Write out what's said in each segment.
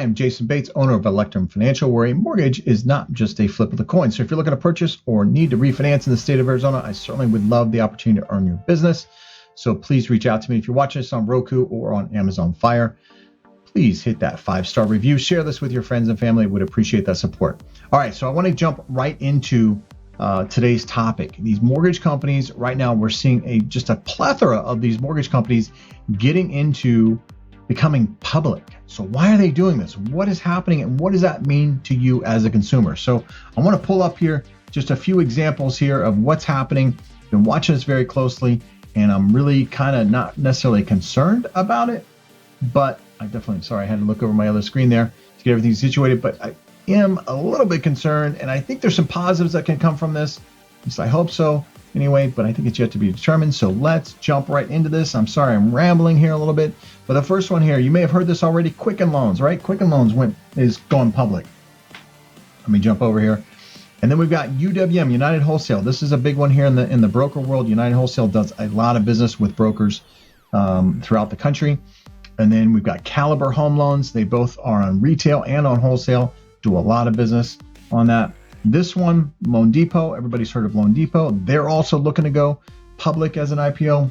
am Jayson Bates, owner of Electrum Financial, where a mortgage is not just a flip of the coin. So if you're looking to purchase or need to refinance in the state of Arizona, I certainly would love the opportunity to earn your business. So please reach out to me. If you're watching this on Roku or on Amazon Fire, please hit that 5-star review. Share this with your friends and family. Would appreciate that support. All right, so I want to jump right into today's topic. These mortgage companies, right now we're seeing just a plethora of these mortgage companies getting into becoming public. So why are they doing this? What is happening and what does that mean to you as a consumer? So I want to pull up here just a few examples here of what's happening. Been watching this very closely and I'm really kind of not necessarily concerned about it, but I had to look over my other screen there to get everything situated, but I am a little bit concerned and I think there's some positives that can come from this. At least I hope so. Anyway, but I think it's yet to be determined. So let's jump right into this. I'm sorry, I'm rambling here a little bit. But the first one here, you may have heard this already, Quicken Loans, right? Quicken Loans is going public. Let me jump over here. And then we've got UWM, United Wholesale. This is a big one here in the broker world. United Wholesale does a lot of business with brokers throughout the country. And then we've got Caliber Home Loans. They both are on retail and on wholesale, do a lot of business on that. This one, Loan Depot, everybody's heard of Loan Depot. They're also looking to go public as an IPO.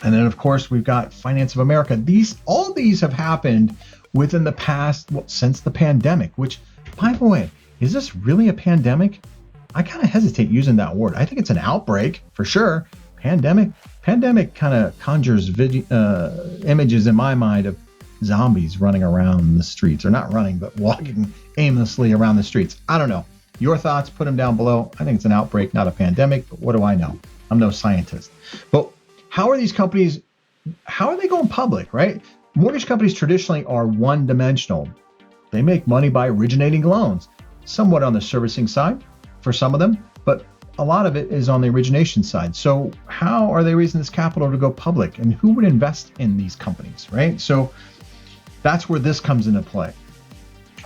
And then, of course, we've got Finance of America. All these have happened within the past, since the pandemic, which, by the way, is this really a pandemic? I kind of hesitate using that word. I think it's an outbreak for sure. Pandemic kind of conjures images in my mind of zombies running around the streets, or not running, but walking aimlessly around the streets. I don't know. Your thoughts, put them down below. I think it's an outbreak, not a pandemic, but what do I know? I'm no scientist. But how are these companies, how are they going public, right? Mortgage companies traditionally are one-dimensional. They make money by originating loans, somewhat on the servicing side for some of them, but a lot of it is on the origination side. So how are they raising this capital to go public, and who would invest in these companies, right? So that's where this comes into play,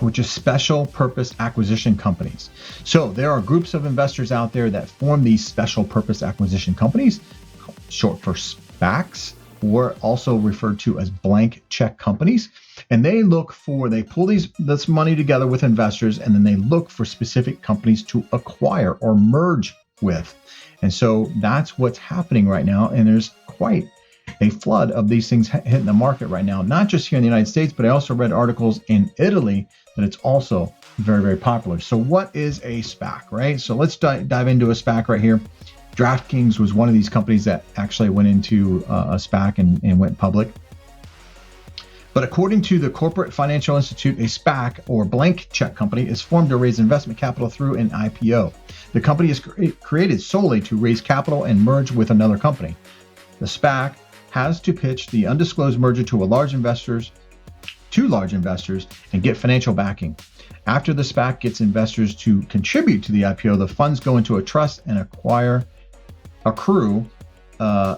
which is special purpose acquisition companies. So there are groups of investors out there that form these special purpose acquisition companies, short for SPACs, or also referred to as blank check companies. And they pull this money together with investors, and then they look for specific companies to acquire or merge with. And so that's what's happening right now. And there's quite a flood of these things hitting the market right now, not just here in the United States, but I also read articles in Italy that it's also very, very popular. So what is a SPAC, right? So let's dive into a SPAC right here. DraftKings was one of these companies that actually went into a SPAC and went public. But according to the Corporate Financial Institute, a SPAC, or blank check company, is formed to raise investment capital through an IPO. The company is created solely to raise capital and merge with another company. The SPAC has to pitch the undisclosed merger to large investors and get financial backing. After the SPAC gets investors to contribute to the IPO, the funds go into a trust and accrue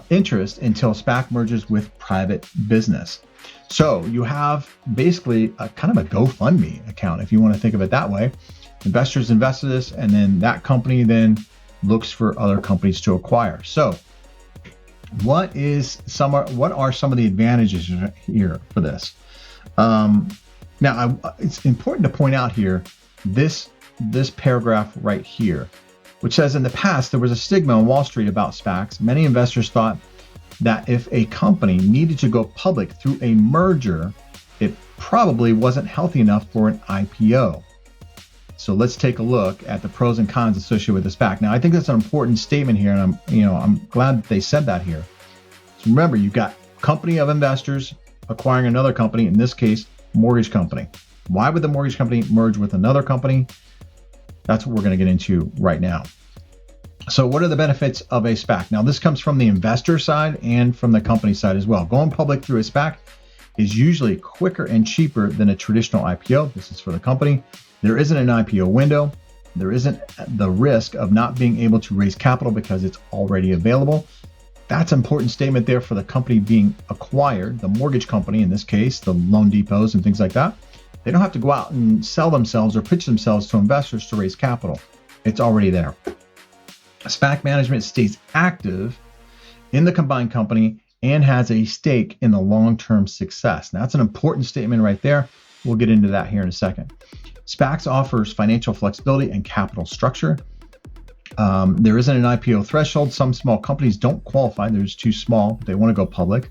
interest until SPAC merges with private business. So you have basically a kind of a GoFundMe account, if you want to think of it that way. Investors invest in this, and then that company then looks for other companies to acquire. So what are some of the advantages here for this? Now, it's important to point out here this paragraph right here, which says, in the past, there was a stigma on Wall Street about SPACs. Many investors thought that if a company needed to go public through a merger, it probably wasn't healthy enough for an IPO. So let's take a look at the pros and cons associated with the SPAC. Now, I think that's an important statement here, and I'm glad that they said that here. So remember, you've got company of investors acquiring another company, in this case, mortgage company. Why would the mortgage company merge with another company? That's what we're going to get into right now. So what are the benefits of a SPAC? Now, this comes from the investor side and from the company side as well. Going public through a SPAC is usually quicker and cheaper than a traditional IPO. This is for the company. There isn't an IPO window. There isn't the risk of not being able to raise capital because it's already available. That's an important statement there for the company being acquired, the mortgage company in this case, the loan depots and things like that. They don't have to go out and sell themselves or pitch themselves to investors to raise capital. It's already there. SPAC management stays active in the combined company and has a stake in the long-term success. Now, that's an important statement right there. we'll get into that here in a second. SPACs offers financial flexibility and capital structure. There isn't an IPO threshold. Some small companies don't qualify. They're just too small. They want to go public.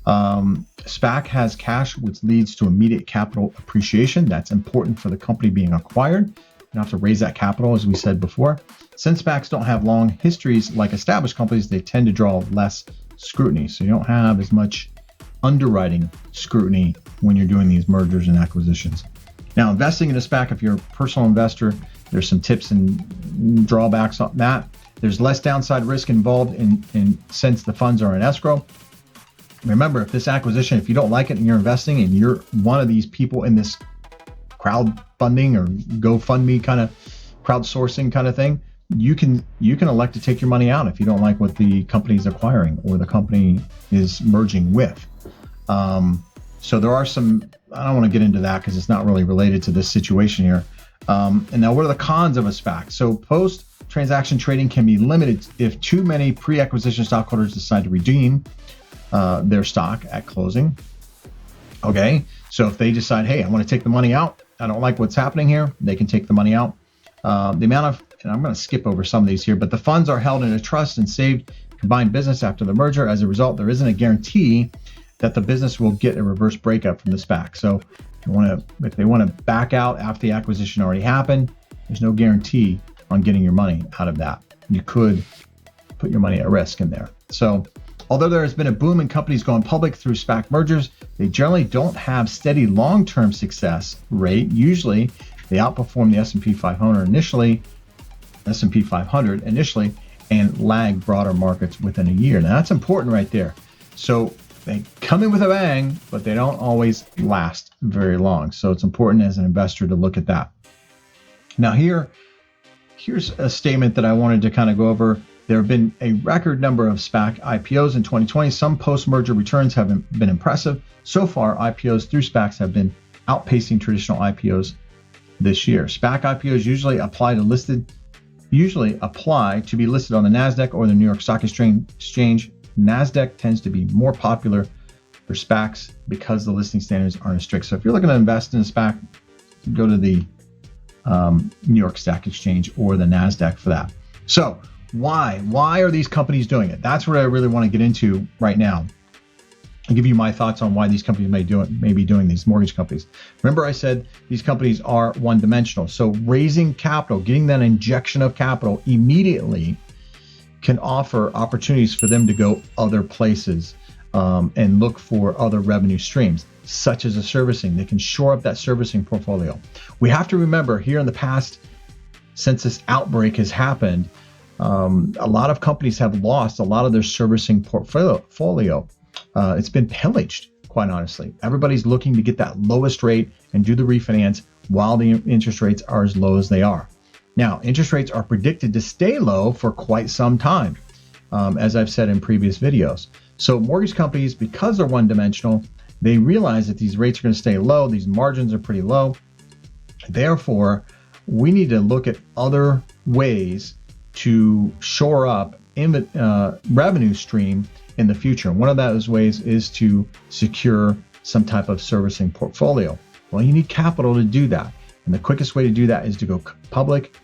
SPAC has cash, which leads to immediate capital appreciation. That's important for the company being acquired. You don't have to raise that capital, as we said before. Since SPACs don't have long histories like established companies, they tend to draw less scrutiny. So you don't have as much underwriting scrutiny when you're doing these mergers and acquisitions. Now, investing in a SPAC, if you're a personal investor, there's some tips and drawbacks on that. There's less downside risk involved in since the funds are in escrow. Remember, if this acquisition, if you don't like it and you're investing and you're one of these people in this crowdfunding or GoFundMe kind of crowdsourcing kind of thing, you can elect to take your money out if you don't like what the company's acquiring or the company is merging with. So there are some, I don't want to get into that because it's not really related to this situation here. And now what are the cons of a SPAC? So post-transaction trading can be limited if too many pre-acquisition stockholders decide to redeem their stock at closing. Okay, so if they decide, hey, I want to take the money out, I don't like what's happening here, they can take the money out. The amount of, and I'm going to skip over some of these here, but the funds are held in a trust and saved combined business after the merger. As a result, there isn't a guarantee that the business will get a reverse breakup from the SPAC. So if they want to back out after the acquisition already happened, there's no guarantee on getting your money out of that. You could put your money at risk in there. So although there has been a boom in companies going public through SPAC mergers, they generally don't have steady long-term success rate. Usually they outperform the S&P 500 initially and lag broader markets within a year. Now that's important right there. So they come in with a bang, but they don't always last very long. So it's important as an investor to look at that. Now here's a statement that I wanted to kind of go over. There have been a record number of SPAC IPOs in 2020. Some post-merger returns have been impressive. So far, IPOs through SPACs have been outpacing traditional IPOs this year. SPAC IPOs usually apply to be listed on the NASDAQ or the New York Stock Exchange. NASDAQ tends to be more popular for SPACs because the listing standards aren't as strict. So if you're looking to invest in a SPAC, go to the New York Stock Exchange or the NASDAQ for that. So why are these companies doing it? That's what I really want to get into right now. I'll give you my thoughts on why these companies may be doing these mortgage companies. Remember I said these companies are one-dimensional. So raising capital, getting that injection of capital immediately can offer opportunities for them to go other places and look for other revenue streams, such as a servicing. They can shore up that servicing portfolio. We have to remember here in the past, since this outbreak has happened, a lot of companies have lost a lot of their servicing portfolio. It's been pillaged, quite honestly. Everybody's looking to get that lowest rate and do the refinance while the interest rates are as low as they are. Now, interest rates are predicted to stay low for quite some time, as I've said in previous videos. So mortgage companies, because they're one-dimensional, they realize that these rates are going to stay low. These margins are pretty low. Therefore, we need to look at other ways to shore up revenue stream in the future. And one of those ways is to secure some type of servicing portfolio. Well, you need capital to do that. And the quickest way to do that is to go public,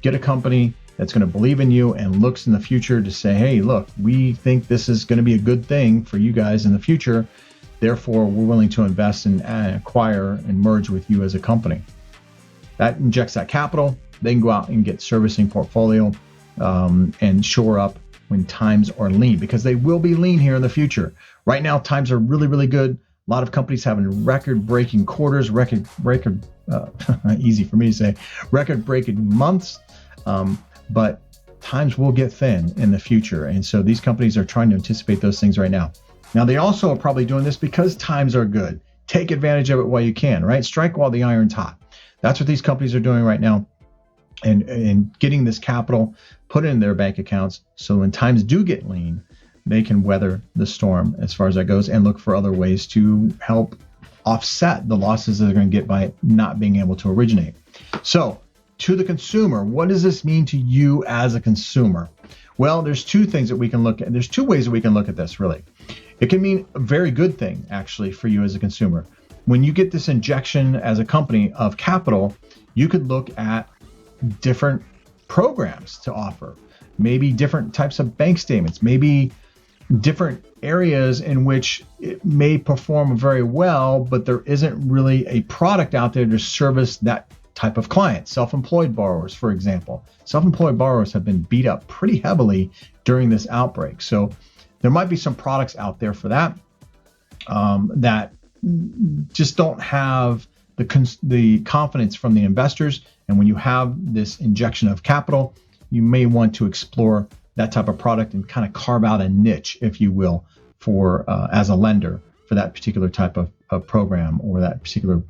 get a company that's going to believe in you and looks in the future to say, hey, look, we think this is going to be a good thing for you guys in the future. Therefore, we're willing to invest and acquire and merge with you as a company. That injects that capital. They can go out and get servicing portfolio and shore up when times are lean, because they will be lean here in the future. Right now, times are really, really good. A lot of companies having record-breaking quarters, easy for me to say, record-breaking months, but times will get thin in the future. And so these companies are trying to anticipate those things right now. Now, they also are probably doing this because times are good. Take advantage of it while you can, right? Strike while the iron's hot. That's what these companies are doing right now. And getting this capital put in their bank accounts, so when times do get lean, they can weather the storm as far as that goes and look for other ways to help offset the losses that they're going to get by not being able to originate. So to the consumer, what does this mean to you as a consumer? Well, there's two things that we can look at. There's two ways that we can look at this, really. It can mean a very good thing, actually, for you as a consumer. when you get this injection as a company of capital, you could look at different programs to offer, maybe different types of bank statements, maybe different areas in which it may perform very well, but there isn't really a product out there to service that type of client. Self-employed borrowers, for example. Self-employed borrowers have been beat up pretty heavily during this outbreak. So there might be some products out there for that that just don't have the confidence from the investors. And when you have this injection of capital, you may want to explore that type of product and kind of carve out a niche, if you will, for as a lender for that particular type of program or that particular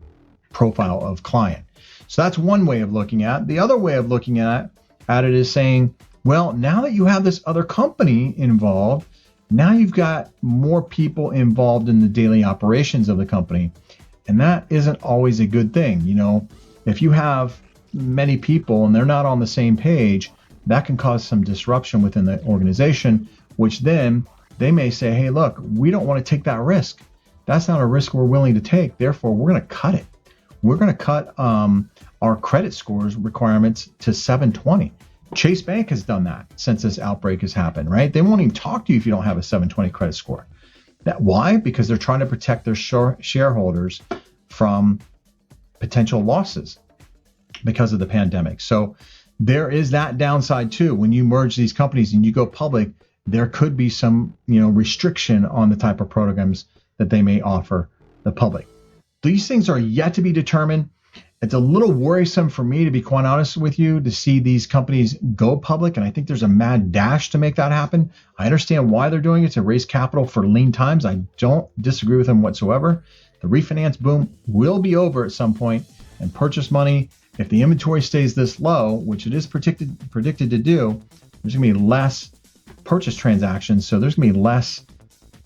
profile of client. So that's one way of looking at it. The other way of looking at it is saying, well, now that you have this other company involved, now you've got more people involved in the daily operations of the company. And that isn't always a good thing. You know, if you have many people and they're not on the same page, that can cause some disruption within the organization, which then they may say, hey, look, we don't want to take that risk. That's not a risk we're willing to take. Therefore, we're going to cut it. We're going to cut our credit scores requirements to 720. Chase Bank has done that since this outbreak has happened, right? They won't even talk to you if you don't have a 720 credit score. Why? Because they're trying to protect their shareholders from potential losses because of the pandemic. So there is that downside too. When you merge these companies and you go public, there could be some, restriction on the type of programs that they may offer the public. These things are yet to be determined. It's a little worrisome for me, to be quite honest with you, to see these companies go public. And I think there's a mad dash to make that happen. I understand why they're doing it, to raise capital for lean times. I don't disagree with them whatsoever. The refinance boom will be over at some point, and purchase money, if the inventory stays this low, which it is predicted to do, there's going to be less purchase transactions. So there's going to be less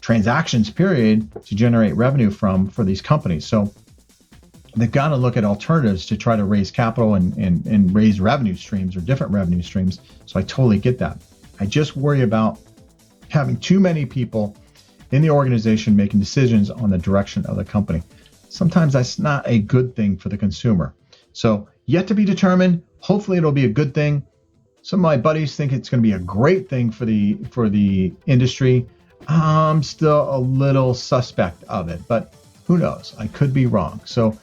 transactions, period, to generate revenue for these companies. So they've got to look at alternatives to try to raise capital and raise revenue streams or different revenue streams. So I totally get that. I just worry about having too many people in the organization making decisions on the direction of the company. Sometimes that's not a good thing for the consumer. So yet to be determined. Hopefully it'll be a good thing. Some of my buddies think it's going to be a great thing for the industry. I'm still a little suspect of it, but who knows? I could be wrong. So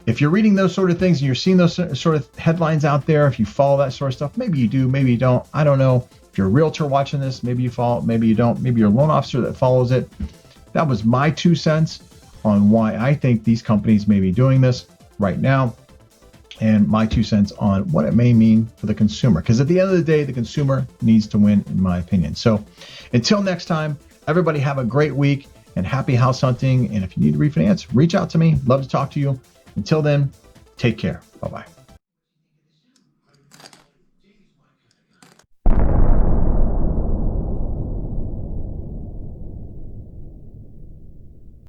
if you're reading those sort of things and you're seeing those sort of headlines out there, if you follow that sort of stuff, maybe you do, maybe you don't. I don't know. If you're a realtor watching this, maybe you follow, maybe you don't. Maybe you're a loan officer that follows it. That was my 2 cents on why I think these companies may be doing this right now, and my 2 cents on what it may mean for the consumer. Because at the end of the day, the consumer needs to win, in my opinion. So until next time, everybody have a great week and happy house hunting. And if you need to refinance, reach out to me. Love to talk to you. Until then, take care. Bye-bye.